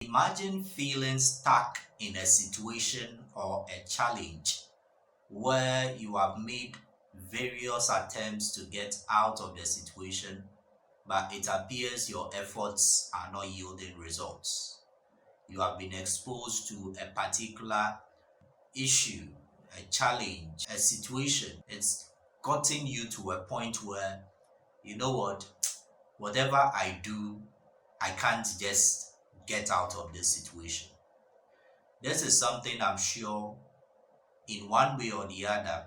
Imagine feeling stuck in a situation or a challenge where you have made various attempts to get out of the situation, but it appears your efforts are not yielding results. You have been exposed to a particular issue, a challenge, a situation. It's gotten you to a point where, you know what, whatever I do, I can't just get out of this situation. This is something I'm sure, in one way or the other,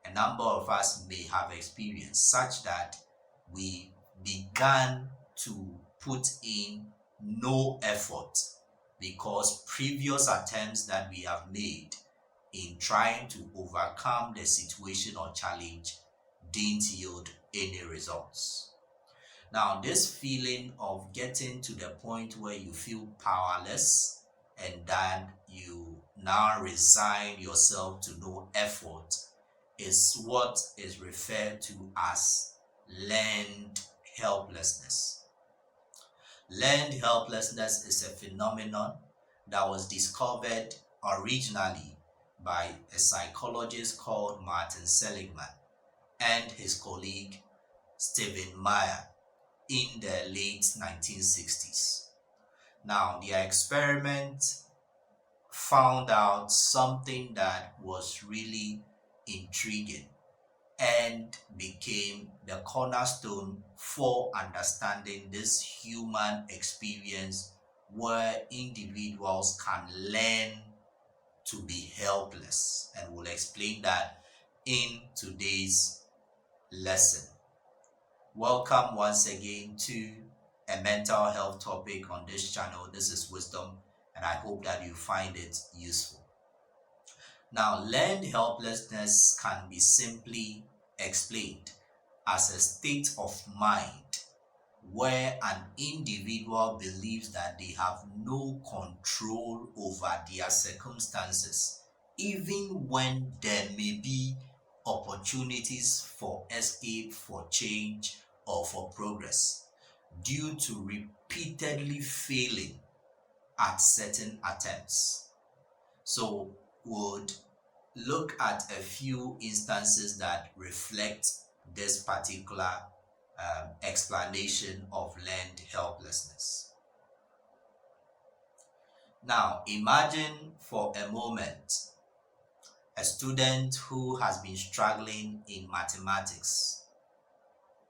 a number of us may have experienced, such that we began to put in no effort because previous attempts that we have made in trying to overcome the situation or challenge didn't yield any results. Now, this feeling of getting to the point where you feel powerless and then you now resign yourself to no effort is what is referred to as learned helplessness. Learned helplessness is a phenomenon that was discovered originally by a psychologist called Martin Seligman and his colleague Stephen Meyer in the late 1960s. Now, their experiment found out something that was really intriguing and became the cornerstone for understanding this human experience where individuals can learn to be helpless. And we'll explain that in today's lesson. Welcome once again to a mental health topic on this channel. This is Wisdom, and I hope that you find it useful. Now, learned helplessness can be simply explained as a state of mind where an individual believes that they have no control over their circumstances, even when there may be opportunities for escape, for change, or for progress, due to repeatedly failing at certain attempts. So, would look at a few instances that reflect this particular explanation of learned helplessness. Now, imagine for a moment a student who has been struggling in mathematics.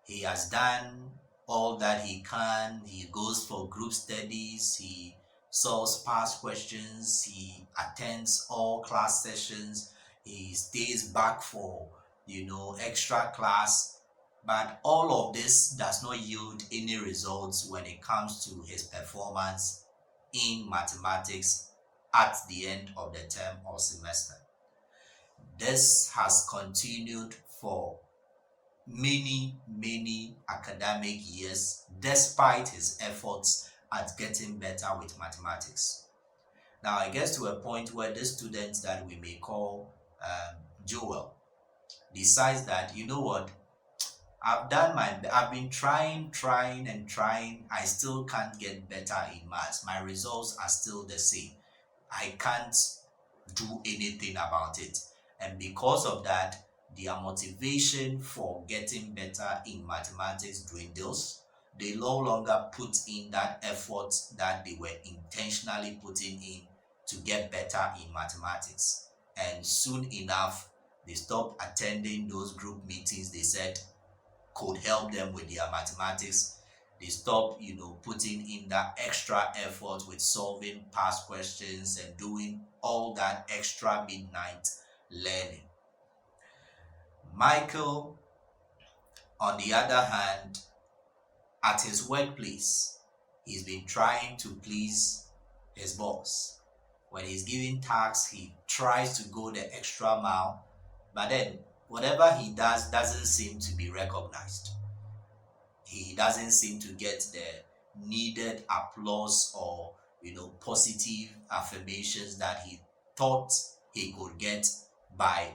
He has done all that he can. He goes for group studies. He solves past questions. He attends all class sessions. He stays back for, extra class. But all of this does not yield any results when it comes to his performance in mathematics at the end of the term or semester. This has continued for many academic years despite his efforts at getting better with mathematics. Now it gets to a point where this student that we may call Joel decides that, you know what, I've been trying and trying. I still can't get better in maths. My results are still the same. I can't do anything about it. And because of that, their motivation for getting better in mathematics dwindles. They no longer put in that effort that they were intentionally putting in to get better in mathematics. And soon enough, they stopped attending those group meetings they said could help them with their mathematics. They stopped, putting in that extra effort with solving past questions and doing all that extra midnight learning. Michael, on the other hand, at his workplace, he's been trying to please his boss. When he's given tasks, he tries to go the extra mile, but then whatever he does doesn't seem to be recognized. He doesn't seem to get the needed applause or, positive affirmations that he thought he could get by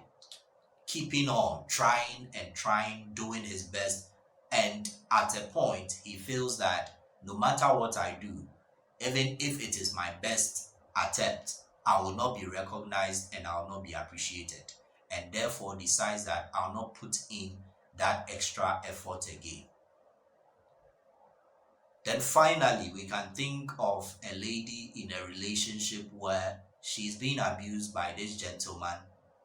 keeping on, trying, doing his best. And at a point, he feels that no matter what I do, Even if it is my best attempt, I will not be recognized and I will not be appreciated. And therefore decides that I'll not put in that extra effort again. Then finally, we can think of a lady in a relationship where she's being abused by this gentleman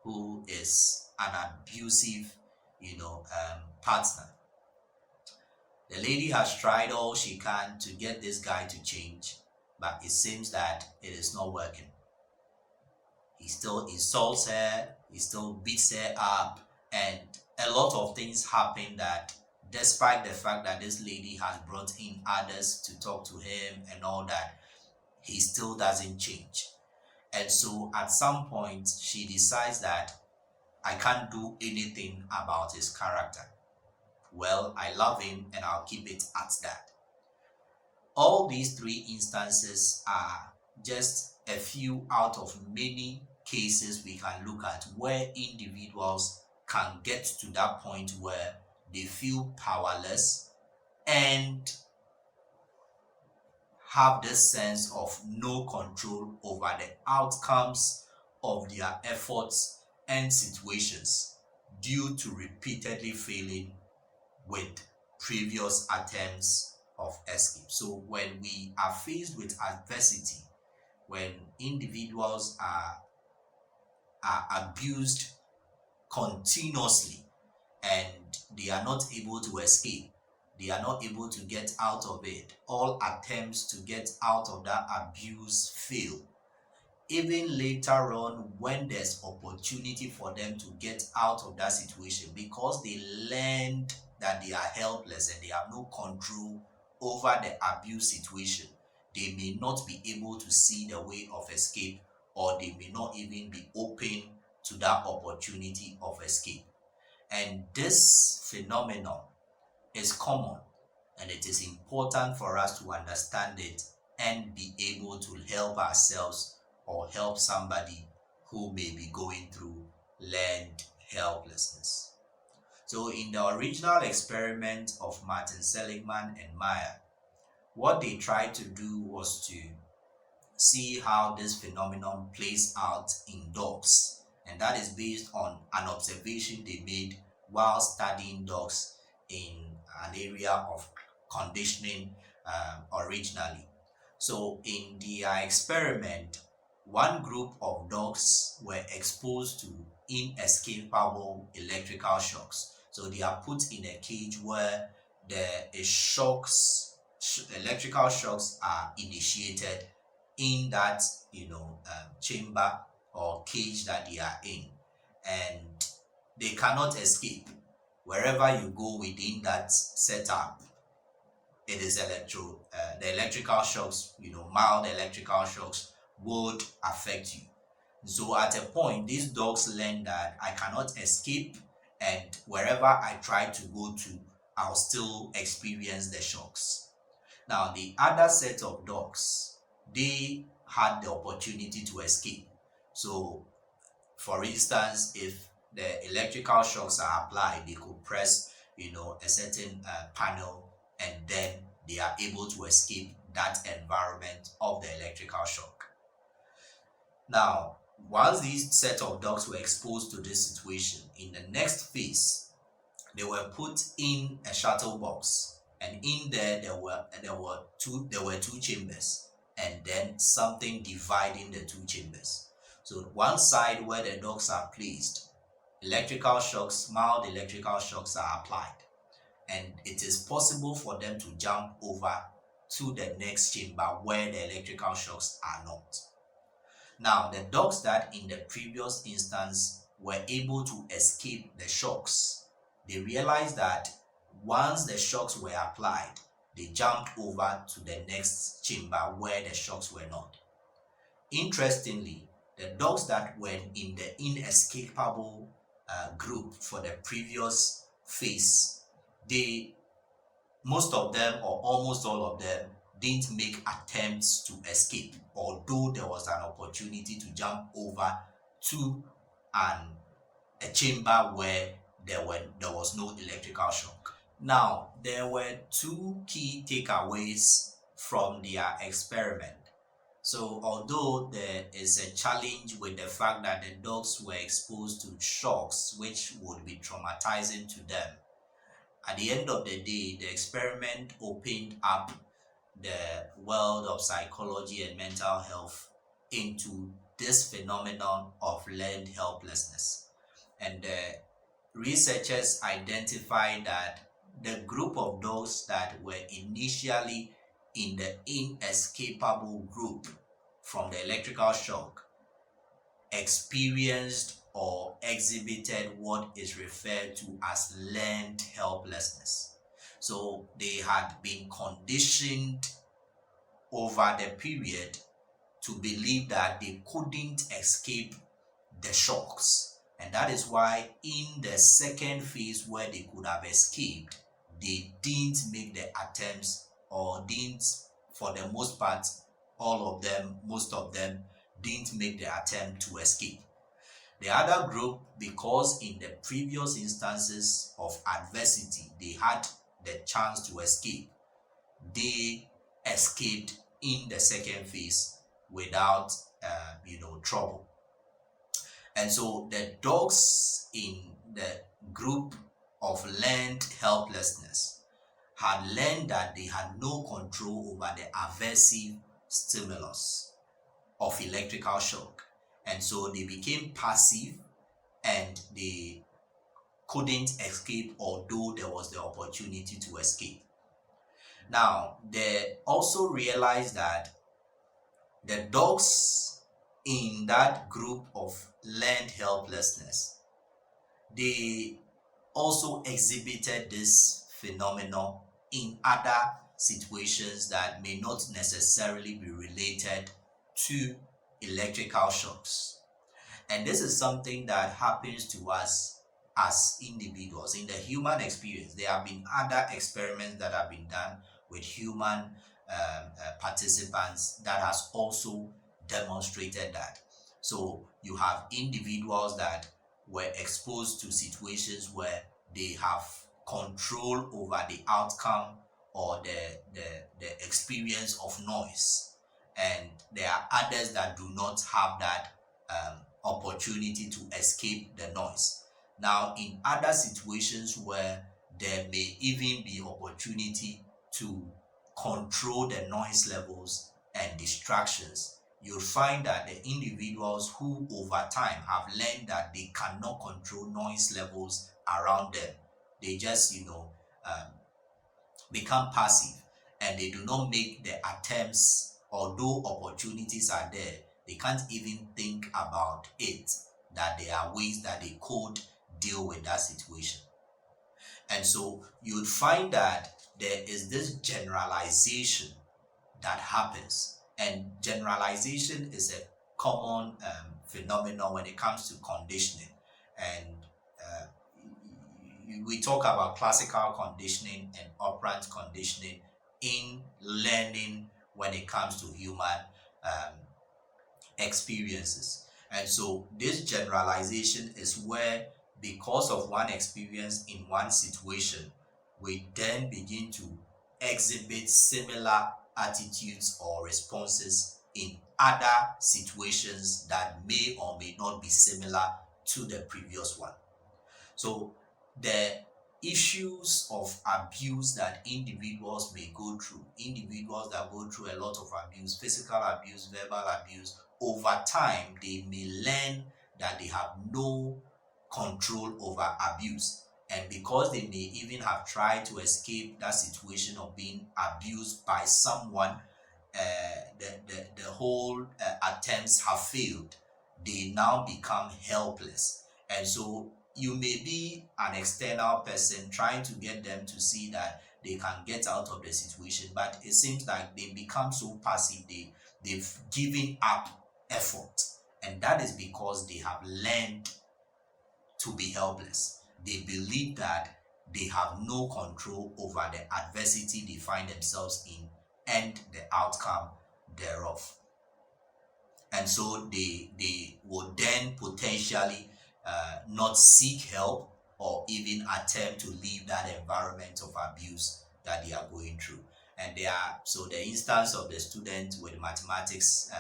who is an abusive, partner. The lady has tried all she can to get this guy to change, but it seems that it is not working. He still insults her, he still beats her up, and a lot of things happen that despite the fact that this lady has brought in others to talk to him and all that, he still doesn't change. And so at some point, she decides that I can't do anything about his character. Well, I love him and I'll keep it at that. All these three instances are just a few out of many cases we can look at where individuals can get to that point where they feel powerless and have this sense of no control over the outcomes of their efforts and situations due to repeatedly failing with previous attempts of escape. So when we are faced with adversity, when individuals are abused continuously and they are not able to escape, they are not able to get out of it, all attempts to get out of that abuse fail. Even later on, when there's opportunity for them to get out of that situation, because they learned that they are helpless and they have no control over the abuse situation, they may not be able to see the way of escape, or they may not even be open to that opportunity of escape. And this phenomenon is common, and it is important for us to understand it and be able to help ourselves or help somebody who may be going through learned helplessness. So in the original experiment of Martin Seligman and Meyer, what they tried to do was to see how this phenomenon plays out in dogs. And that is based on an observation they made while studying dogs in an area of conditioning originally. So in their experiment, one group of dogs were exposed to inescapable electrical shocks. So they are put in a cage where there is electrical shocks are initiated in that chamber or cage that they are in, and they cannot escape. Wherever you go within that setup, it is the electrical shocks, mild electrical shocks would affect you. So at a point, these dogs learn that I cannot escape, and wherever I try to go to, I'll still experience the shocks. Now, the other set of dogs, they had the opportunity to escape. So, for instance, if the electrical shocks are applied, they could press, a certain panel, and then they are able to escape that environment of the electrical shock. Now, once these set of dogs were exposed to this situation, in the next phase, they were put in a shuttle box, and in there were two chambers, and then something dividing the two chambers. So one side where the dogs are placed, mild electrical shocks are applied, and it is possible for them to jump over to the next chamber where the electrical shocks are not. Now, the dogs that in the previous instance were able to escape the shocks, they realized that once the shocks were applied, they jumped over to the next chamber where the shocks were not. Interestingly, the dogs that were in the inescapable group for the previous phase, most of them or almost all of them didn't make attempts to escape, although there was an opportunity to jump over to a chamber where there was no electrical shock. Now, there were two key takeaways from their experiment. So although there is a challenge with the fact that the dogs were exposed to shocks which would be traumatizing to them, at the end of the day, the experiment opened up the world of psychology and mental health into this phenomenon of learned helplessness. And the researchers identified that the group of dogs that were initially in the inescapable group from the electrical shock experienced or exhibited what is referred to as learned helplessness. So they had been conditioned over the period to believe that they couldn't escape the shocks. And that is why in the second phase where they could have escaped, they didn't make the attempts, or didn't, for the most part, most of them didn't make the attempt to escape. The other group, because in the previous instances of adversity, they had the chance to escape, they escaped in the second phase without trouble. And so the dogs in the group of learned helplessness had learned that they had no control over the aversive stimulus of electrical shock. And so they became passive and they couldn't escape, although there was the opportunity to escape. Now, they also realized that the dogs in that group of learned helplessness, they also exhibited this phenomenon in other situations that may not necessarily be related to electrical shocks. And this is something that happens to us as individuals. In the human experience, there have been other experiments that have been done with human participants that has also demonstrated that. So you have individuals that were exposed to situations where they have control over the outcome or the experience of noise, and there are others that do not have that opportunity to escape the noise. Now, in other situations where there may even be opportunity to control the noise levels and distractions, you'll find that the individuals who over time have learned that they cannot control noise levels around them, they just become passive, and they do not make the attempts. Although opportunities are there, they can't even think about it, that there are ways that they could deal with that situation. And so you would find that there is this generalization that happens, and generalization is a common phenomenon when it comes to conditioning. And we talk about classical conditioning and operant conditioning in learning when it comes to human experiences. And so this generalization is where, because of one experience in one situation, we then begin to exhibit similar attitudes or responses in other situations that may or may not be similar to the previous one. So the issues of abuse that individuals may go through, individuals that go through a lot of abuse, physical abuse, verbal abuse, over time they may learn that they have no control over abuse. And because they may even have tried to escape that situation of being abused by someone, the whole attempts have failed. They now become helpless. And so you may be an external person trying to get them to see that they can get out of the situation, but it seems like they become so passive, they've given up effort. And that is because they have learned to be helpless. They believe that they have no control over the adversity they find themselves in and the outcome thereof. And so they would then potentially not seek help or even attempt to leave that environment of abuse that they are going through. And the instance of the student with mathematics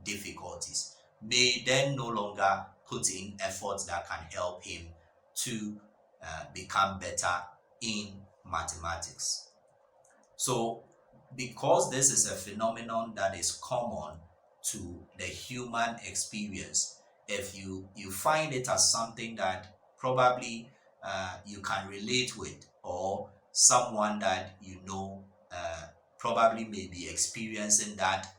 difficulties may then no longer put in efforts that can help him to become better in mathematics. So, because this is a phenomenon that is common to the human experience, if you find it as something that probably you can relate with, or someone that probably may be experiencing that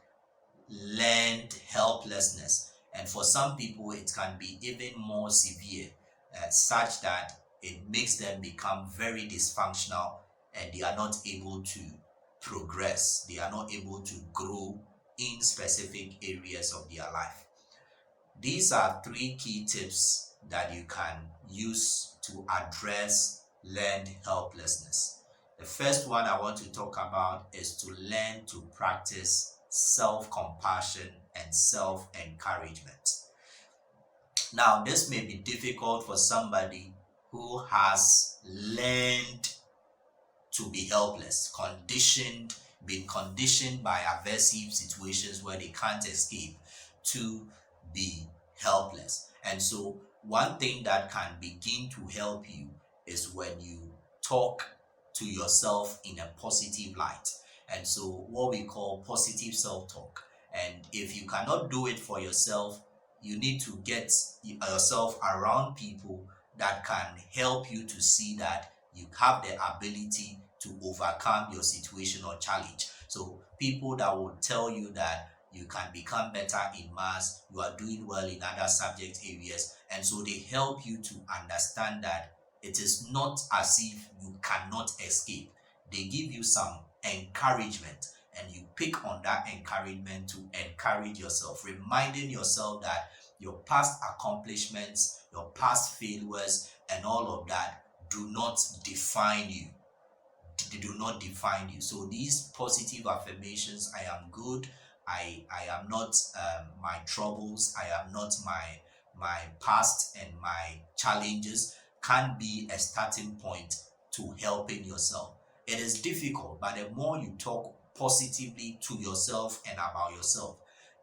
learned helplessness, and for some people it can be even more severe, such that it makes them become very dysfunctional, and they are not able to progress, they are not able to grow in specific areas of their life. These are three key tips that you can use to address learned helplessness. The first one I want to talk about is to learn to practice self-compassion and self-encouragement. Now, this may be difficult for somebody who has learned to be helpless, been conditioned by aversive situations where they can't escape, to be helpless. And so one thing that can begin to help you is when you talk to yourself in a positive light. And so what we call positive self-talk. And if you cannot do it for yourself, you need to get yourself around people that can help you to see that you have the ability to overcome your situation or challenge. So people that will tell you that you can become better in maths, you are doing well in other subject areas, and so they help you to understand that it is not as if you cannot escape. They give you some encouragement, and you pick on that encouragement to encourage yourself, reminding yourself that your past accomplishments, your past failures, and all of that do not define you. They do not define you. So these positive affirmations, I am good, I am not my troubles, I am not my past and my challenges, can be a starting point to helping yourself. It is difficult, but the more you talk positively to yourself and about yourself,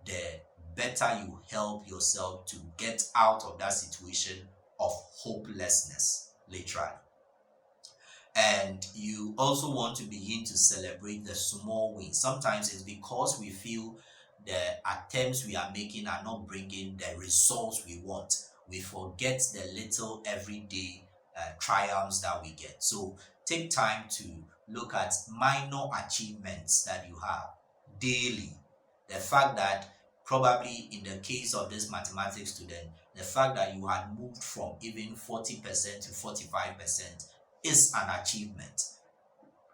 the better you help yourself to get out of that situation of hopelessness, literally. And you also want to begin to celebrate the small wins. Sometimes it's because we feel the attempts we are making are not bringing the results we want. We forget the little everyday triumphs that we get. So take time to look at minor achievements that you have daily. The fact that probably in the case of this mathematics student, the fact that you had moved from even 40% to 45% is an achievement.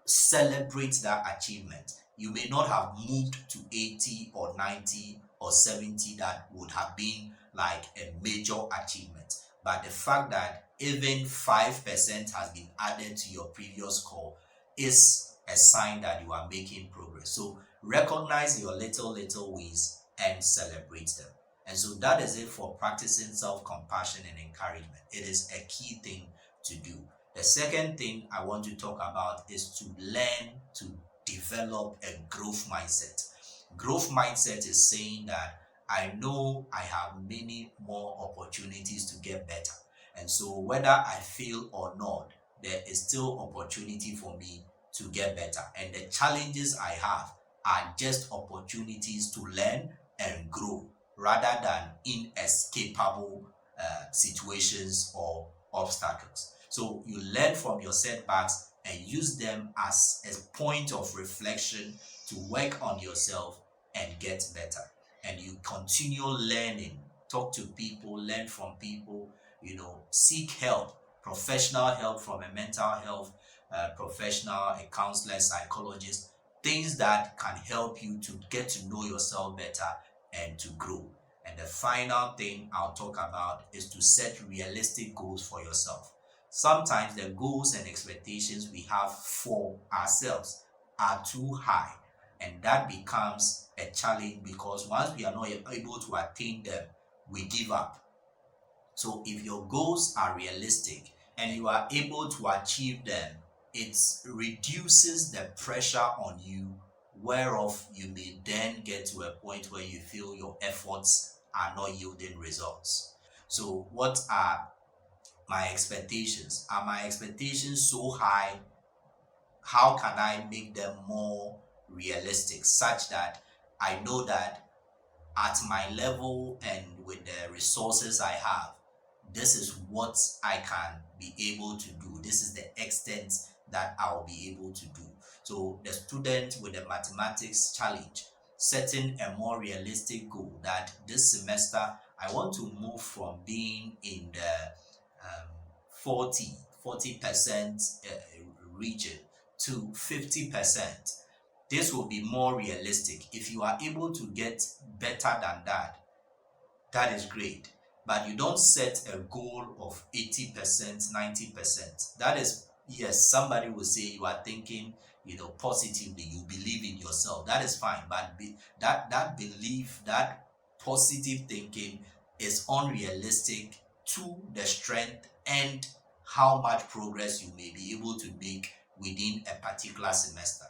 Celebrate that achievement. You may not have moved to 80 or 90 or 70, that would have been like a major achievement. But the fact that even 5% has been added to your previous score is a sign that you are making progress. So recognize your little wins and celebrate them. And so that is it for practicing self-compassion and encouragement. It is a key thing to do. The second thing I want to talk about is to learn to develop a growth mindset. Growth mindset is saying that I know I have many more opportunities to get better. And so whether I fail or not, there is still opportunity for me to get better. And the challenges I have are just opportunities to learn and grow, rather than inescapable situations or obstacles. So you learn from your setbacks and use them as a point of reflection to work on yourself and get better. And you continue learning, talk to people, learn from people, seek help, professional help from a mental health professional, a counselor, psychologist, things that can help you to get to know yourself better and to grow. And the final thing I'll talk about is to set realistic goals for yourself. Sometimes the goals and expectations we have for ourselves are too high, and that becomes a challenge because once we are not able to attain them, we give up. So if your goals are realistic and you are able to achieve them it reduces the pressure on you, whereof you may then get to a point where you feel your efforts are not yielding results. So what are my expectations? Are my expectations so high? How can I make them more realistic such that I know that at my level and with the resources I have, this is what I can be able to do. This is the extent that I'll be able to do. So the student with the mathematics challenge, setting a more realistic goal that this semester I want to move from being in the 40% region to 50%. This will be more realistic. If you are able to get better than that, that is great. But you don't set a goal of 80%, 90%. That is, yes, somebody will say you are thinking, positively, you believe in yourself. That is fine. But that belief, that positive thinking is unrealistic to the strength and how much progress you may be able to make within a particular semester.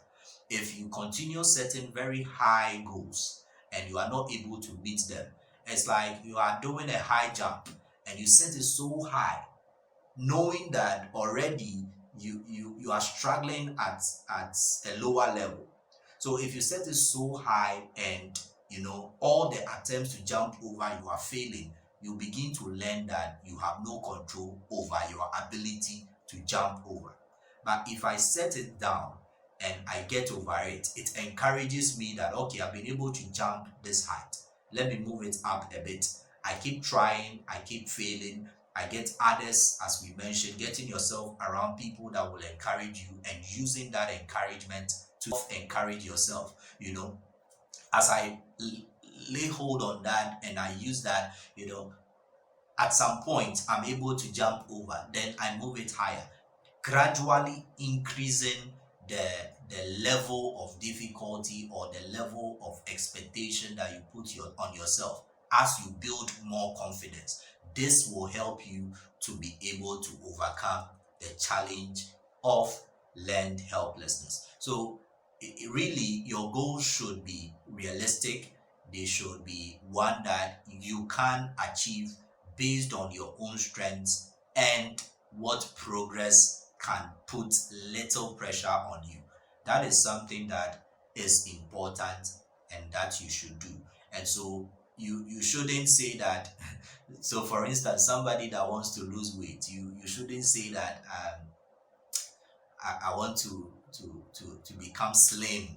If you continue setting very high goals and you are not able to meet them, it's like you are doing a high jump and you set it so high, knowing that already you are struggling at a lower level. So if you set it so high and all the attempts to jump over you are failing, you begin to learn that you have no control over your ability to jump over. But if I set it down and I get over it, it encourages me that, okay, I've been able to jump this height. Let me move it up a bit. I keep trying, I keep failing. I get others, as we mentioned, getting yourself around people that will encourage you and using that encouragement to encourage yourself. As I lay hold on that and I use that, at some point I'm able to jump over, then I move it higher, gradually increasing the level of difficulty or the level of expectation that you put on yourself. As you build more confidence, this will help you to be able to overcome the challenge of learned helplessness. So really, your goals should be realistic. They should be one that you can achieve based on your own strengths and what progress can put little pressure on you. That is something that is important and that you should do. And so you shouldn't say that. So for instance, somebody that wants to lose weight, you shouldn't say that I want to become slim,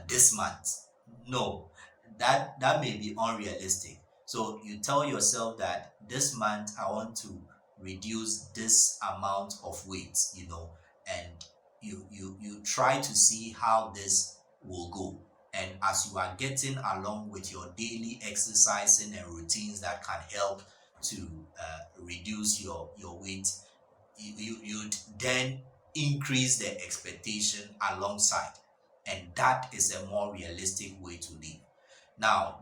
this month. No, that may be unrealistic. So you tell yourself that this month I want to reduce this amount of weight, and you try to see how this will go. And as you are getting along with your daily exercising and routines that can help to reduce your weight, you'd then increase the expectation alongside, and that is a more realistic way to live. Now,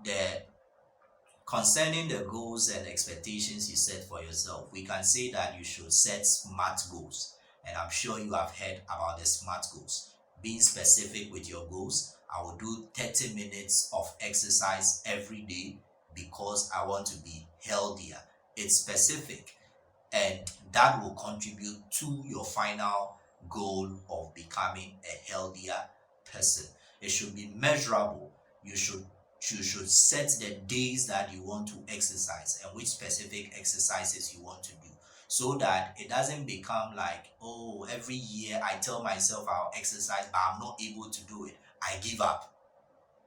concerning the goals and expectations you set for yourself, we can say that you should set SMART goals, and I'm sure you have heard about the SMART goals. Being specific with your goals, I will do 30 minutes of exercise every day because I want to be healthier. It's specific, and that will contribute to your final goal of becoming a healthier person. It should be measurable. You should set the days that you want to exercise and which specific exercises you want to do, so that it doesn't become like, oh, every year I tell myself I'll exercise but I'm not able to do it, I give up.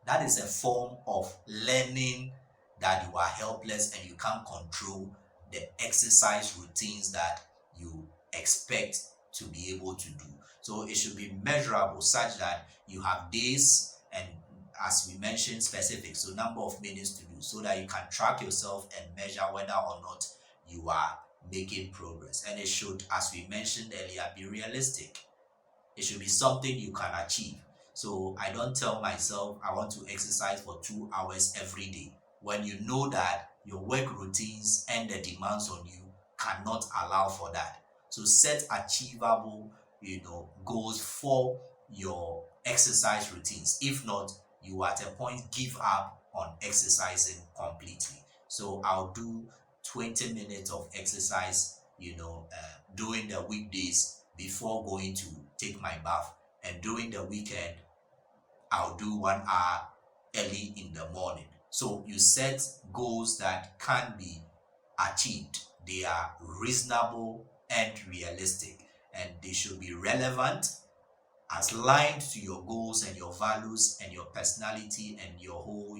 That is a form of learning that you are helpless and you can't control the exercise routines that you expect to be able to do. So it should be measurable such that you have days and, as we mentioned, specific, so number of minutes to do, so that you can track yourself and measure whether or not you are making progress. And it should, as we mentioned earlier, be realistic. It should be something you can achieve. So I don't tell myself I want to exercise for 2 hours every day when you know that your work routines and the demands on you cannot allow for that. So set achievable goals for your exercise routines. If not, you at a point give up on exercising completely. So I'll do 20 minutes of exercise, during the weekdays before going to take my bath, and during the weekend I'll do 1 hour early in the morning. So you set goals that can be achieved. They are reasonable and realistic, and they should be relevant, as aligned to your goals and your values and your personality and your whole,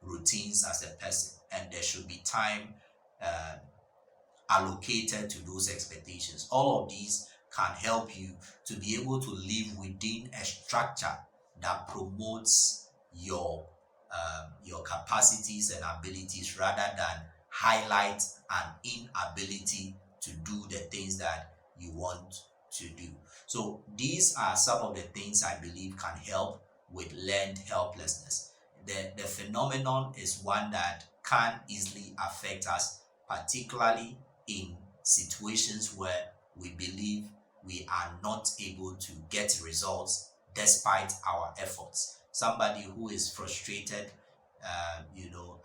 routines as a person. And there should be time uh, allocated to those expectations. All of these can help you to be able to live within a structure that promotes your capacities and abilities, rather than highlight an inability to do the things that you want to do. So these are some of the things I believe can help with learned helplessness. The phenomenon is one that can easily affect us, particularly in situations where we believe we are not able to get results despite our efforts. Somebody who is frustrated,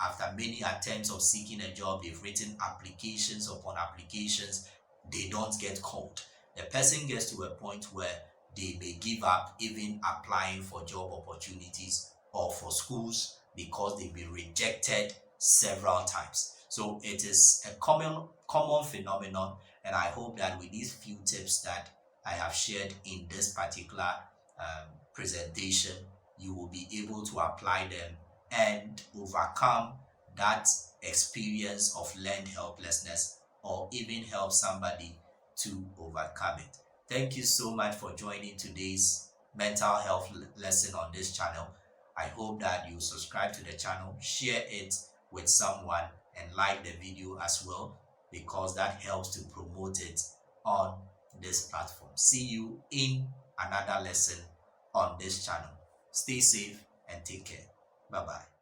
after many attempts of seeking a job, they've written applications upon applications, they don't get called. The person gets to a point where they may give up even applying for job opportunities or for schools, because they've been rejected several times. So it is a common phenomenon, and I hope that with these few tips that I have shared in this particular presentation, you will be able to apply them and overcome that experience of learned helplessness, or even help somebody to overcome it. Thank you so much for joining today's mental health lesson on this channel. I hope that you subscribe to the channel, share it with someone, and like the video as well, because that helps to promote it on this platform. See you in another lesson on this channel. Stay safe and take care. Bye bye.